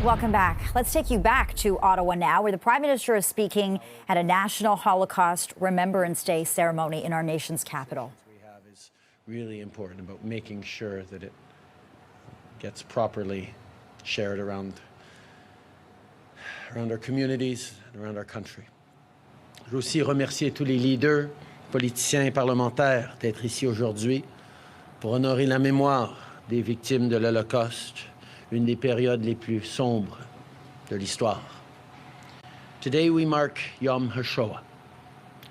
Welcome back. Let's take you back to Ottawa now, where the Prime Minister is speaking at a National Holocaust Remembrance Day ceremony in our nation's capital. We have is really important about making sure that it gets properly shared around our communities and around our country. Je veux aussi remercier tous les leaders, politiciens et parlementaires d'être ici aujourd'hui pour honorer la mémoire des victimes de l'Holocauste, une des périodes les plus sombres de l'histoire. Today we mark Yom HaShoah.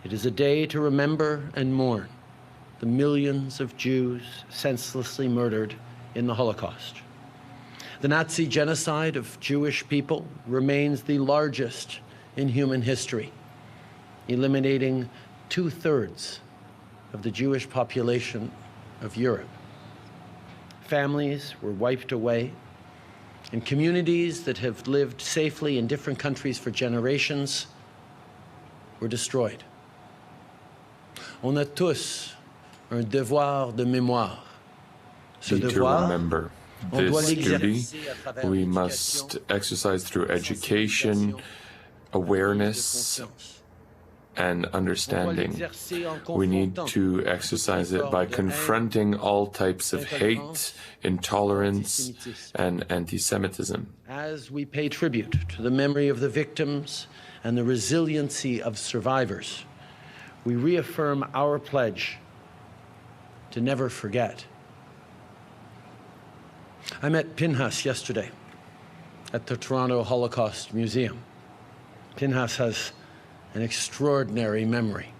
It is a day to remember and mourn the millions of Jews senselessly murdered in the Holocaust. The Nazi genocide of Jewish people remains the largest in human history, eliminating 2/3 of the Jewish population of Europe. Families were wiped away, and communities that have lived safely in different countries for generations were destroyed. On a tous un devoir de mémoire. Ce devoir, remember this duty, we must exercise through education, awareness, and understanding. We need to exercise it by confronting all types of hate, intolerance, and anti-Semitism. As we pay tribute to the memory of the victims and the resiliency of survivors, we reaffirm our pledge to never forget. I met Pinhas yesterday at the Toronto Holocaust Museum. Pinhas has an extraordinary memory.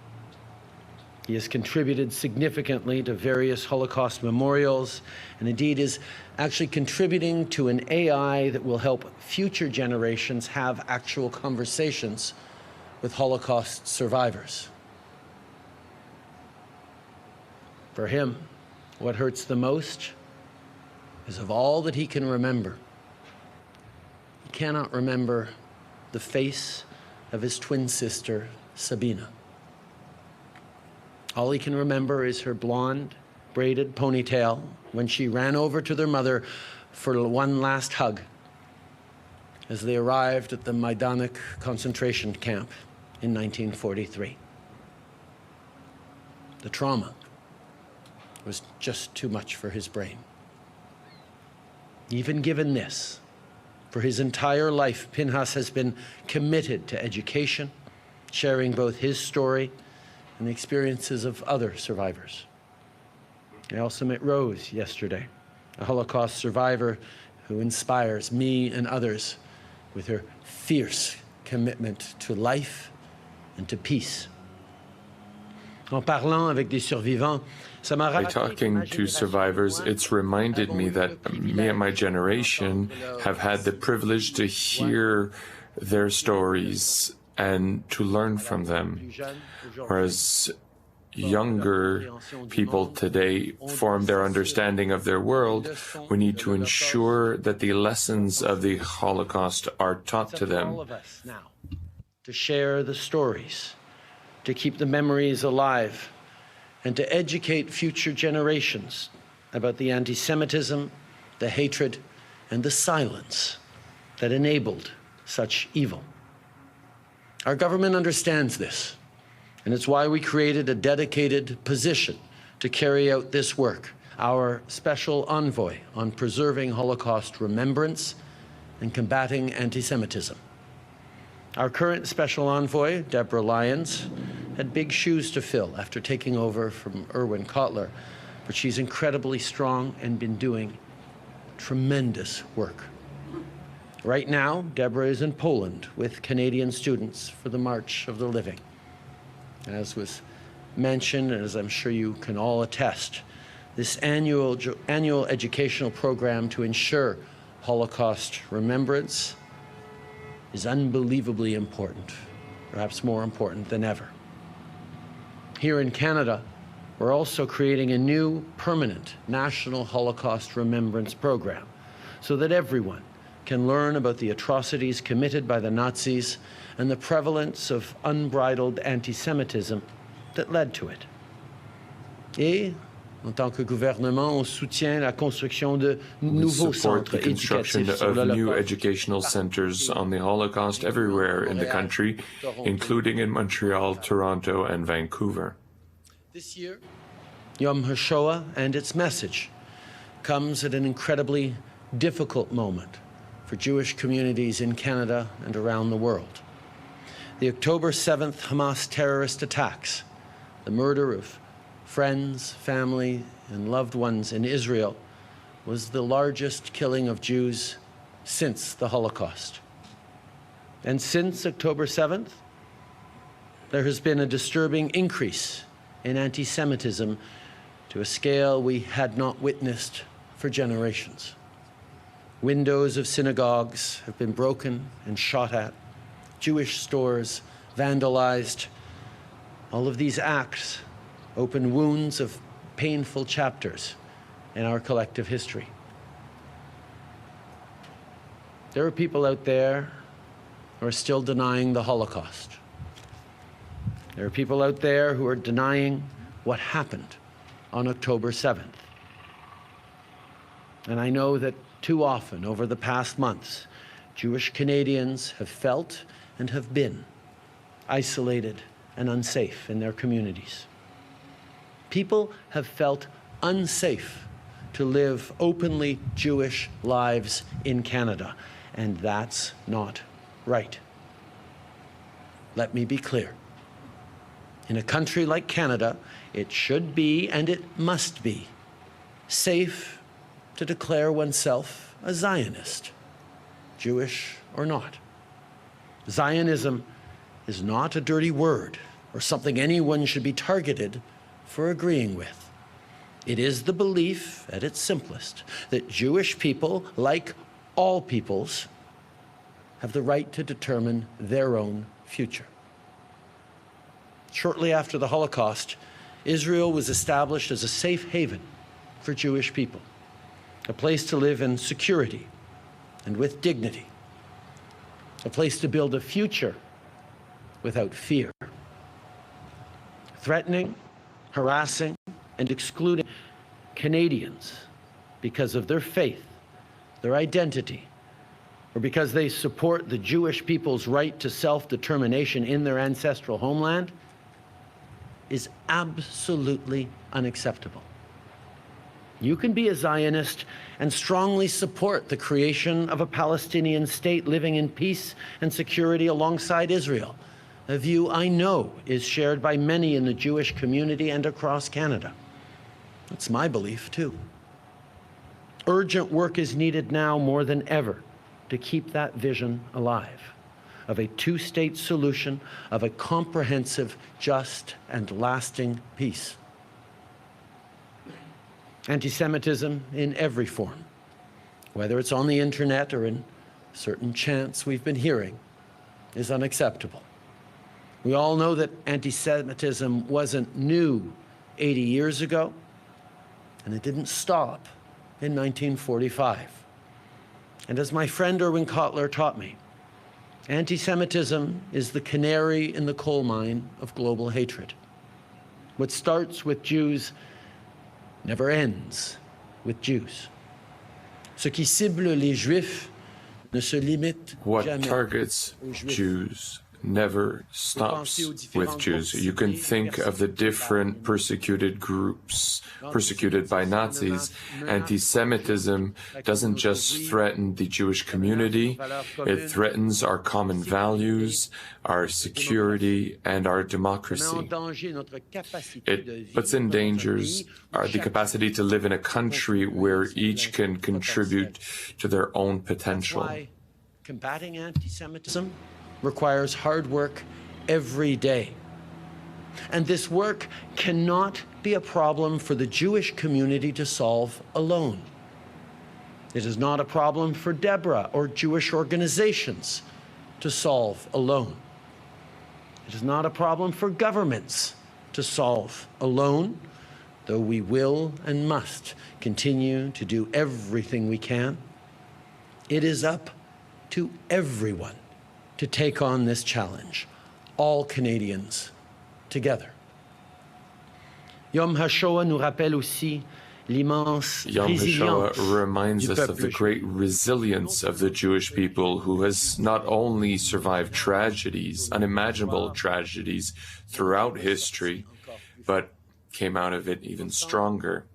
He has contributed significantly to various Holocaust memorials, and indeed is actually contributing to an AI that will help future generations have actual conversations with Holocaust survivors. For him, what hurts the most is of all that he can remember, he cannot remember the face of his twin sister, Sabina. All he can remember is her blonde, braided ponytail when she ran over to their mother for one last hug as they arrived at the Majdanek concentration camp in 1943. The trauma was just too much for his brain. Even given this, for his entire life, Pinhas has been committed to education, sharing both his story and the experiences of other survivors. I also met Rose yesterday, a Holocaust survivor who inspires me and others with her fierce commitment to life and to peace. En parlant avec des survivants, by talking to survivors, it's reminded me that me and my generation have had the privilege to hear their stories and to learn from them. Whereas younger people today form their understanding of their world, we need to ensure that the lessons of the Holocaust are taught to them. To share the stories, to keep the memories alive, and to educate future generations about the anti-Semitism, the hatred, and the silence that enabled such evil. Our government understands this, and it's why we created a dedicated position to carry out this work, our special envoy on preserving Holocaust remembrance and combating anti-Semitism. Our current special envoy, Deborah Lyons, had big shoes to fill after taking over from Erwin Kotler, but she's incredibly strong and been doing tremendous work. Right now, Deborah is in Poland with Canadian students for the March of the Living. As was mentioned, and as I'm sure you can all attest, this annual educational program to ensure Holocaust remembrance is unbelievably important, perhaps more important than ever. Here in Canada, we're also creating a new permanent National Holocaust Remembrance Program so that everyone can learn about the atrocities committed by the Nazis and the prevalence of unbridled anti-Semitism that led to it. Et En tant que gouvernement, on soutient la construction de nouveaux support the centres construction éducatifs sur of new l'Holocauste. educational centers on the Holocaust everywhere in the country, including in Montreal, Toronto, and Vancouver. This year, Yom HaShoah and its message comes at an incredibly difficult moment for Jewish communities in Canada and around the world. The October 7th Hamas terrorist attacks, the murder of friends, family, and loved ones in Israel, was the largest killing of Jews since the Holocaust. And since October 7th, there has been a disturbing increase in anti-Semitism to a scale we had not witnessed for generations. Windows of synagogues have been broken and shot at, Jewish stores vandalized. All of these acts open wounds of painful chapters in our collective history. There are people out there who are still denying the Holocaust. There are people out there who are denying what happened on October 7th. And I know that too often over the past months, Jewish Canadians have felt and have been isolated and unsafe in their communities. People have felt unsafe to live openly Jewish lives in Canada, and that's not right. Let me be clear. In a country like Canada, it should be, and it must be, safe to declare oneself a Zionist, Jewish or not. Zionism is not a dirty word or something anyone should be targeted for agreeing with. It is the belief, at its simplest, that Jewish people, like all peoples, have the right to determine their own future. Shortly after the Holocaust, Israel was established as a safe haven for Jewish people, a place to live in security and with dignity, a place to build a future without fear. Threatening, harassing, and excluding Canadians because of their faith, their identity, or because they support the Jewish people's right to self-determination in their ancestral homeland is absolutely unacceptable. You can be a Zionist and strongly support the creation of a Palestinian state living in peace and security alongside Israel, a view I know is shared by many in the Jewish community and across Canada. It's my belief, too. Urgent work is needed now more than ever to keep that vision alive, of a two-state solution, of a comprehensive, just, and lasting peace. Anti-Semitism in every form, whether it's on the internet or in certain chants we've been hearing, is unacceptable. We all know that anti-Semitism wasn't new 80 years ago, and it didn't stop in 1945. And as my friend Erwin Kotler taught me, anti-Semitism is the canary in the coal mine of global hatred. What starts with Jews never ends with Jews. Ce qui cible les Juifs ne se limite What jamais targets aux Juifs. Jews never stops with Jews. You can think of the different persecuted groups persecuted by Nazis. Anti-Semitism doesn't just threaten the Jewish community, it threatens our common values, our security, and our democracy. It puts in danger the capacity to live in a country where each can contribute to their own potential. Combating anti-Semitism requires hard work every day. And this work cannot be a problem for the Jewish community to solve alone. It is not a problem for Deborah or Jewish organizations to solve alone. It is not a problem for governments to solve alone, though we will and must continue to do everything we can. It is up to everyone to take on this challenge, all Canadians together. Yom HaShoah nous rappelle aussi l'immense Yom résilience HaShoah reminds du us of peuple the juif. great resilience of the Jewish people, who has not only survived tragedies, unimaginable tragedies throughout history, but came out of it even stronger.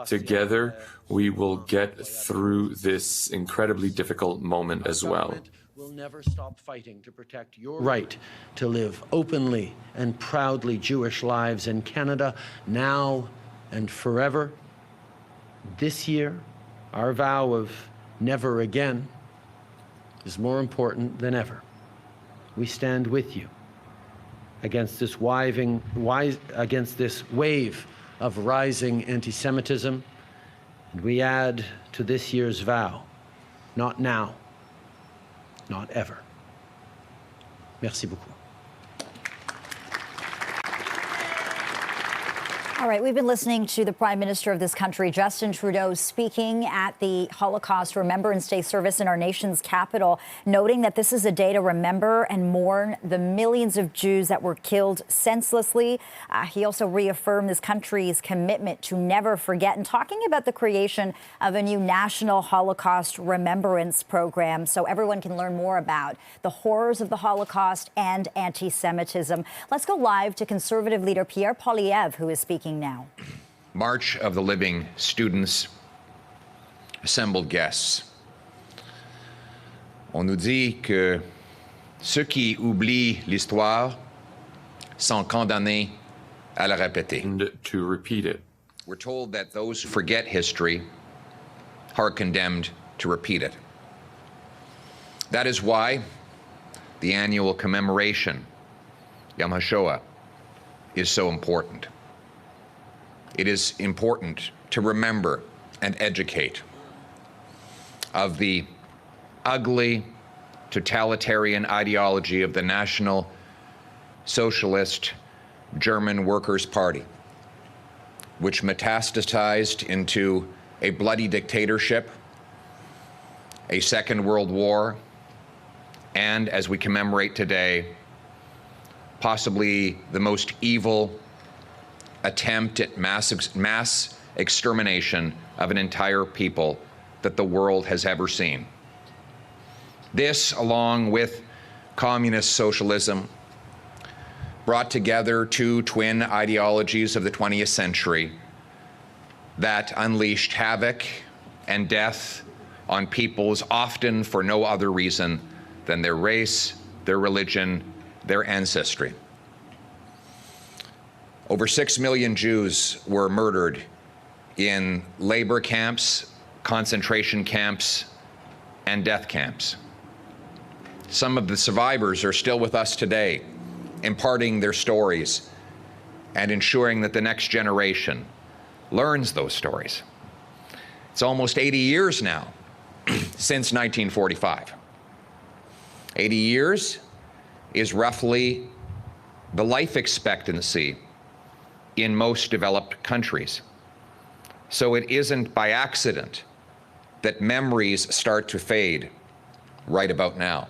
Together, we will get through this incredibly difficult moment as well. We'll never stop fighting to protect your right to live openly and proudly Jewish lives in Canada now and forever. This year, our vow of never again is more important than ever. We stand with you against this wave of rising anti-Semitism, and we add to this year's vow, not now, not ever. Merci beaucoup. All right, we've been listening to the Prime Minister of this country, Justin Trudeau, speaking at the Holocaust Remembrance Day service in our nation's capital, noting that this is a day to remember and mourn the millions of Jews that were killed senselessly. He also reaffirmed this country's commitment to never forget, and talking about the creation of a new National Holocaust Remembrance program so everyone can learn more about the horrors of the Holocaust and anti-Semitism. Let's go live to Conservative leader Pierre Poilievre, who is speaking now. March of the Living students, assembled guests. On nous dit que ceux qui oublient l'histoire sont condamnés à la répéter. And to repeat it. We're told that those who forget history are condemned to repeat it. That is why the annual commemoration, Yom HaShoah, is so important. It is important to remember and educate of the ugly, totalitarian ideology of the National Socialist German Workers' Party, which metastasized into a bloody dictatorship, a Second World War, and, as we commemorate today, possibly the most evil attempt at mass extermination of an entire people that the world has ever seen. This, along with communist socialism, brought together two twin ideologies of the 20th century that unleashed havoc and death on peoples, often for no other reason than their race, their religion, their ancestry. Over 6 million Jews were murdered in labor camps, concentration camps, and death camps. Some of the survivors are still with us today, imparting their stories and ensuring that the next generation learns those stories. It's almost 80 years now since 1945. 80 years is roughly the life expectancy in most developed countries. So it isn't by accident that memories start to fade right about now.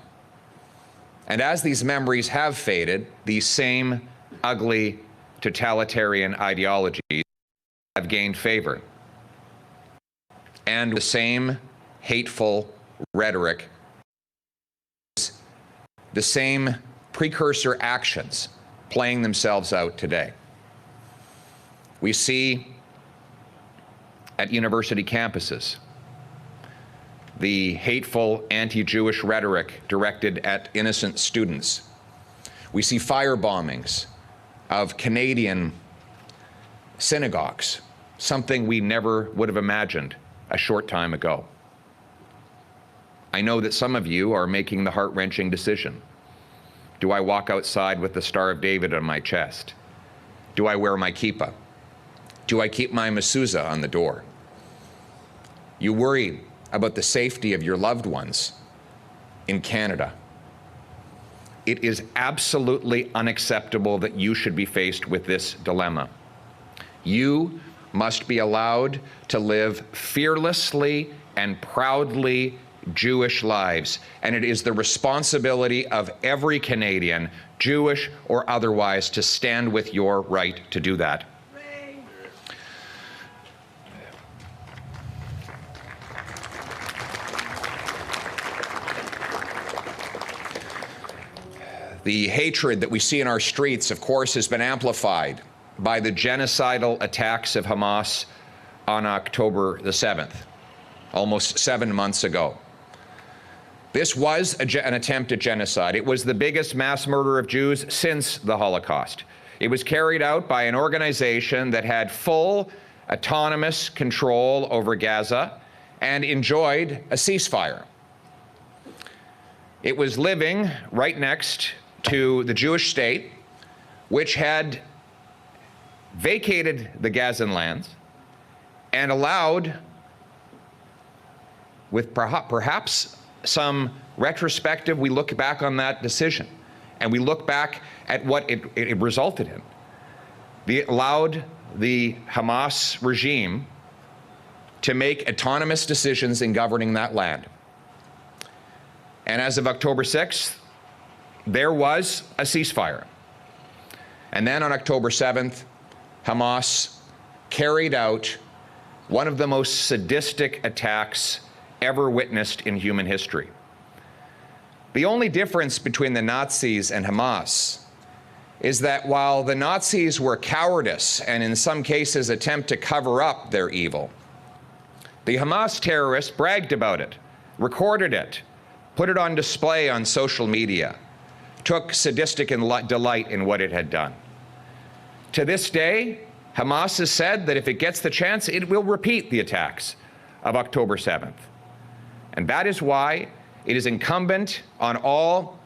And as these memories have faded, these same ugly totalitarian ideologies have gained favor. And the same hateful rhetoric, the same precursor actions playing themselves out today. We see at university campuses the hateful anti-Jewish rhetoric directed at innocent students. We see fire bombings of Canadian synagogues, something we never would have imagined a short time ago. I know that some of you are making the heart-wrenching decision. Do I walk outside with the Star of David on my chest? Do I wear my kippah? Do I keep my mezuzah on the door? You worry about the safety of your loved ones in Canada. It is absolutely unacceptable that you should be faced with this dilemma. You must be allowed to live fearlessly and proudly Jewish lives, and it is the responsibility of every Canadian, Jewish or otherwise, to stand with your right to do that. The hatred that we see in our streets, of course, has been amplified by the genocidal attacks of Hamas on October the 7th, almost 7 months ago. This was an attempt at genocide. It was the biggest mass murder of Jews since the Holocaust. It was carried out by an organization that had full autonomous control over Gaza and enjoyed a ceasefire. It was living right next to the Jewish state, which had vacated the Gazan lands and allowed, with perhaps some retrospective, we look back on that decision and we look back at what it resulted in. It allowed the Hamas regime to make autonomous decisions in governing that land. And as of October 6th, there was a ceasefire. And then on October 7th, Hamas carried out one of the most sadistic attacks ever witnessed in human history. The only difference between the Nazis and Hamas is that while the Nazis were cowardice and in some cases attempt to cover up their evil, the Hamas terrorists bragged about it, recorded it, put it on display on social media, took sadistic delight in what it had done. To this day, Hamas has said that if it gets the chance, it will repeat the attacks of October 7th. And that is why it is incumbent on all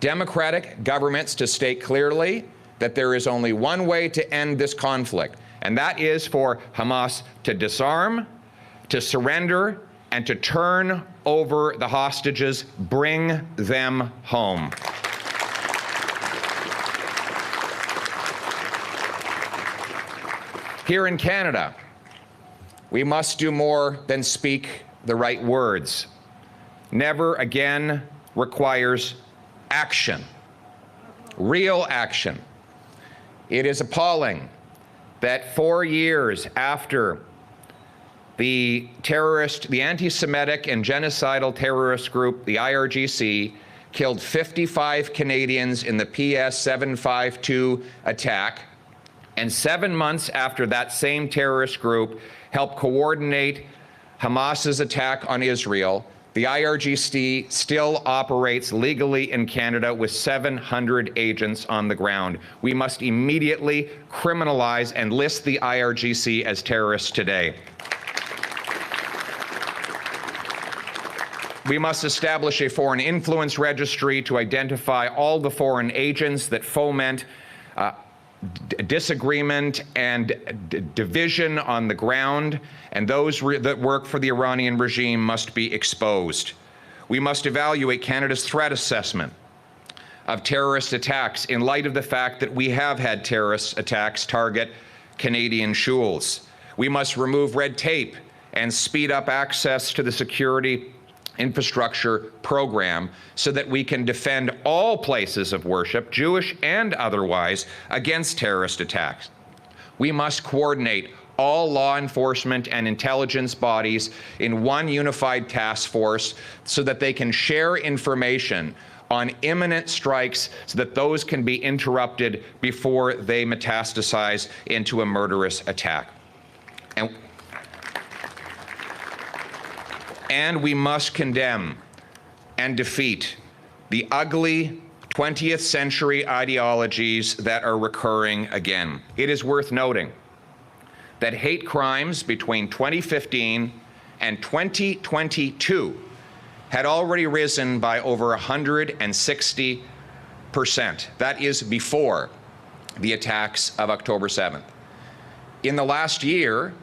democratic governments to state clearly that there is only one way to end this conflict, and that is for Hamas to disarm, to surrender, and to turn over the hostages, bring them home. Here in Canada, we must do more than speak the right words. Never again requires action, real action. It is appalling that 4 years after the anti-Semitic and genocidal terrorist group, the IRGC, killed 55 Canadians in the PS 752 attack, and 7 months after that same terrorist group helped coordinate Hamas's attack on Israel, the IRGC still operates legally in Canada with 700 agents on the ground. We must immediately criminalize and list the IRGC as terrorists today. We must establish a foreign influence registry to identify all the foreign agents that foment disagreement and division on the ground, and those that work for the Iranian regime must be exposed. We must evaluate Canada's threat assessment of terrorist attacks in light of the fact that we have had terrorist attacks target Canadian shuls. We must remove red tape and speed up access to the security infrastructure program so that we can defend all places of worship, Jewish and otherwise, against terrorist attacks. We must coordinate all law enforcement and intelligence bodies in one unified task force so that they can share information on imminent strikes so that those can be interrupted before they metastasize into a murderous attack. And we must condemn and defeat the ugly 20th century ideologies that are recurring again. It is worth noting that hate crimes between 2015 and 2022 had already risen by over 160%. That is before the attacks of October 7th. In the last year,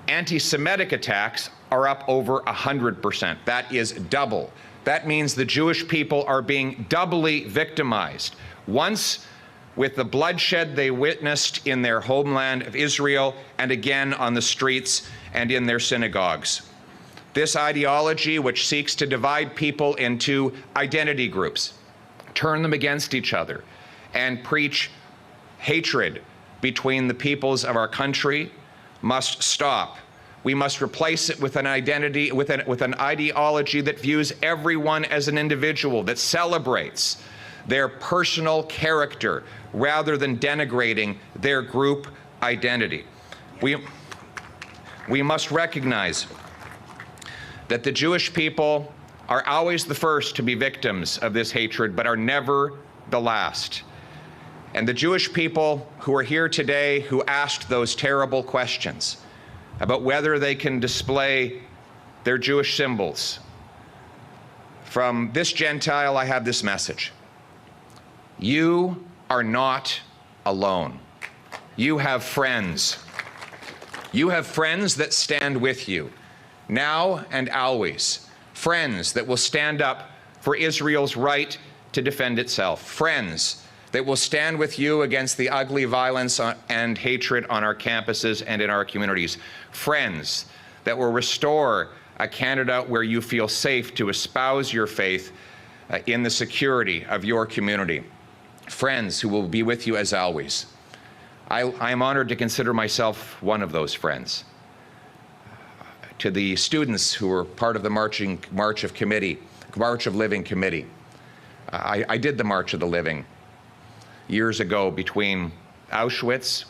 anti-Semitic attacks are up over 100%. That is double. That means the Jewish people are being doubly victimized. Once with the bloodshed they witnessed in their homeland of Israel, and again on the streets and in their synagogues. This ideology, which seeks to divide people into identity groups, turn them against each other, and preach hatred between the peoples of our country, must stop. We must replace it with an identity, with an ideology that views everyone as an individual, that celebrates their personal character rather than denigrating their group identity. We must recognize that the Jewish people are always the first to be victims of this hatred, but are never the last. And the Jewish people who are here today who asked those terrible questions about whether they can display their Jewish symbols, from this Gentile, I have this message. You are not alone. You have friends. You have friends that stand with you, now and always. Friends that will stand up for Israel's right to defend itself. Friends that will stand with you against the ugly violence and hatred on our campuses and in our communities. Friends that will restore a Canada where you feel safe to espouse your faith in the security of your community. Friends who will be with you as always. I am honored to consider myself one of those friends. To the students who were part of the March of Living Committee. I did the March of the Living years ago between Auschwitz,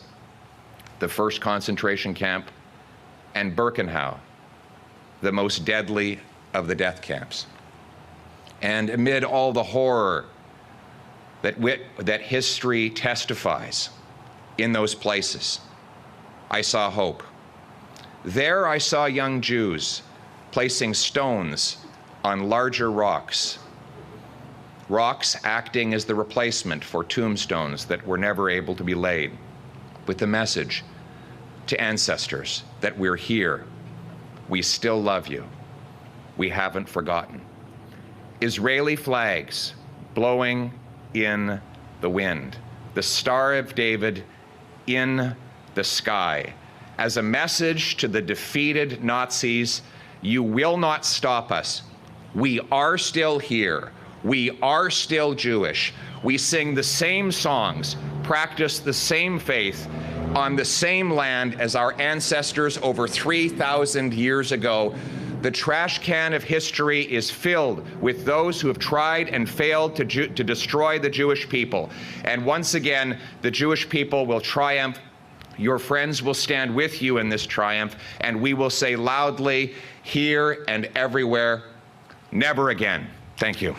the first concentration camp, and Birkenau, the most deadly of the death camps. And amid all the horror that history testifies in those places, I saw hope. There I saw young Jews placing stones on larger rocks, rocks acting as the replacement for tombstones that were never able to be laid, with the message to ancestors that we're here, we still love you, we haven't forgotten. Israeli flags blowing in the wind, the Star of David in the sky, as a message to the defeated Nazis, you will not stop us. We are still here. We are still Jewish. We sing the same songs, practice the same faith on the same land as our ancestors over 3,000 years ago. The trash can of history is filled with those who have tried and failed to destroy the Jewish people. And once again, the Jewish people will triumph. Your friends will stand with you in this triumph, and we will say loudly, here and everywhere, never again. Thank you.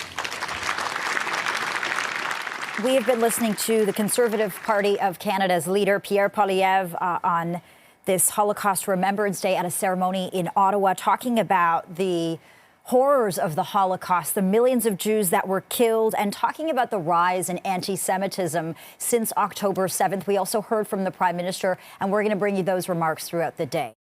We have been listening to the Conservative Party of Canada's leader, Pierre Poilievre, on this Holocaust Remembrance Day at a ceremony in Ottawa, talking about the horrors of the Holocaust, the millions of Jews that were killed, and talking about the rise in anti-Semitism since October 7th. We also heard from the Prime Minister, and we're going to bring you those remarks throughout the day.